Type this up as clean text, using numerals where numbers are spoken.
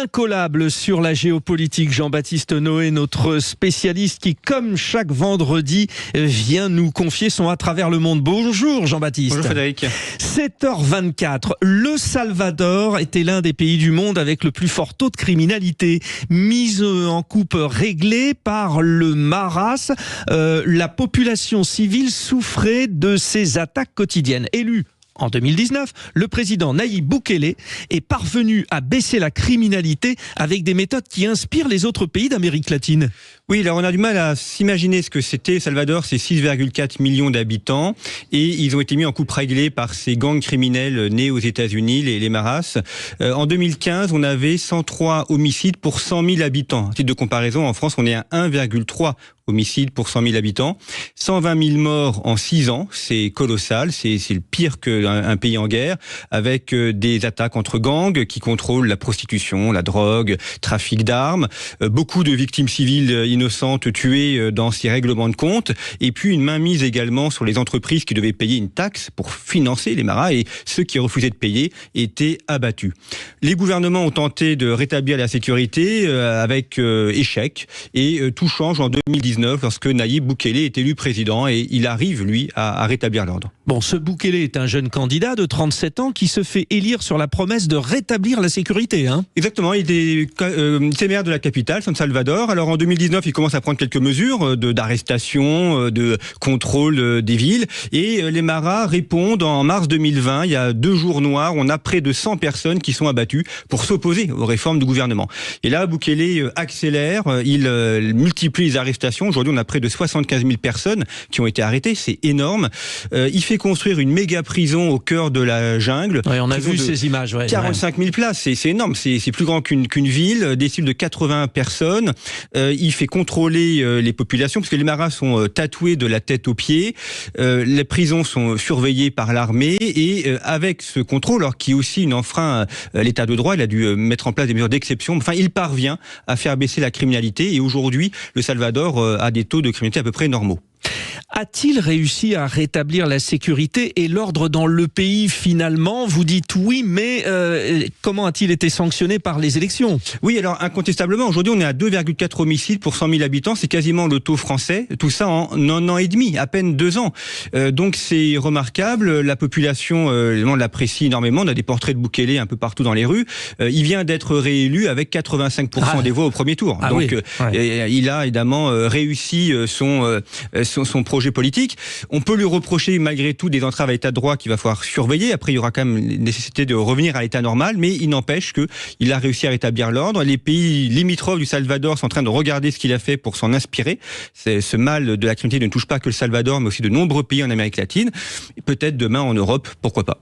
incollable sur la géopolitique. Jean-Baptiste Noé, notre spécialiste qui, comme chaque vendredi, vient nous confier son À travers le monde. Bonjour Jean-Baptiste. Bonjour Frédéric. 7h24. Le Salvador était l'un des pays du monde avec le plus fort taux de criminalité. Mise en coupe réglée par le Maras, la population civile souffrait de ces attaques quotidiennes. Élu en 2019, le président Nayib Bukele est parvenu à baisser la criminalité avec des méthodes qui inspirent les autres pays d'Amérique latine. Oui, alors on a du mal à s'imaginer ce que c'était. Salvador, c'est 6,4 millions d'habitants et ils ont été mis en coupe réglée par ces gangs criminels nés aux États-Unis, les Maras. En 2015, on avait 103 homicides pour 100 000 habitants. À titre de comparaison, en France, on est à 1,3 homicides pour 100 000 habitants. 120 000 morts en 6 ans, c'est colossal, c'est le pire qu'un pays en guerre, avec des attaques entre gangs qui contrôlent la prostitution, la drogue, trafic d'armes, beaucoup de victimes civiles innocentes tuées dans ces règlements de compte, et puis une mainmise également sur les entreprises qui devaient payer une taxe pour financer les maras, et ceux qui refusaient de payer étaient abattus. Les gouvernements ont tenté de rétablir la sécurité avec échec, et tout change en 2019 lorsque Nayib Bukele est élu président, et il arrive, lui, à rétablir l'ordre. Bon, ce Bukele est un jeune candidat de 37 ans qui se fait élire sur la promesse de rétablir la sécurité. Exactement, il est maire de la capitale, San Salvador. Alors en 2019, il commence à prendre quelques mesures d'arrestation, de contrôle des villes. Et les Maras répondent en mars 2020, il y a 2 jours noirs, on a près de 100 personnes qui sont abattues pour s'opposer aux réformes du gouvernement. Et là, Bukele accélère, il multiplie les arrestations. Aujourd'hui, on a près de 75 000 personnes qui ont été arrêtées, c'est énorme. Il fait construire une méga prison au cœur de la jungle. Ouais, on a vu ces images. Ouais, 45 000 places, c'est énorme, c'est plus grand qu'une ville, des cibles de 80 personnes. Il fait contrôler les populations, parce que les Maras sont tatoués de la tête aux pieds. Les prisons sont surveillées par l'armée, et avec ce contrôle, alors qui est aussi une enfreint à l'état de droit, il a dû mettre en place des mesures d'exception. Enfin, il parvient à faire baisser la criminalité, et aujourd'hui, le Salvador a des taux de criminalité à peu près normaux. A-t-il réussi à rétablir la sécurité et l'ordre dans le pays finalement? Vous dites oui, mais comment a-t-il été sanctionné par les élections? Oui, alors incontestablement, aujourd'hui on est à 2,4 homicides pour 100 000 habitants, c'est quasiment le taux français, tout ça en 1 an et demi, à peine 2 ans. Donc c'est remarquable, la population l'apprécie énormément, on a des portraits de Bukele un peu partout dans les rues. Il vient d'être réélu avec 85% des voix au premier tour. Donc il a évidemment réussi son projet politique. On peut lui reprocher malgré tout des entraves à l'état de droit qu'il va falloir surveiller. Après, il y aura quand même nécessité de revenir à l'état normal, mais il n'empêche qu'il a réussi à rétablir l'ordre. Les pays limitrophes du Salvador sont en train de regarder ce qu'il a fait pour s'en inspirer. Ce mal de la criminalité ne touche pas que le Salvador, mais aussi de nombreux pays en Amérique latine. Peut-être demain en Europe, pourquoi pas.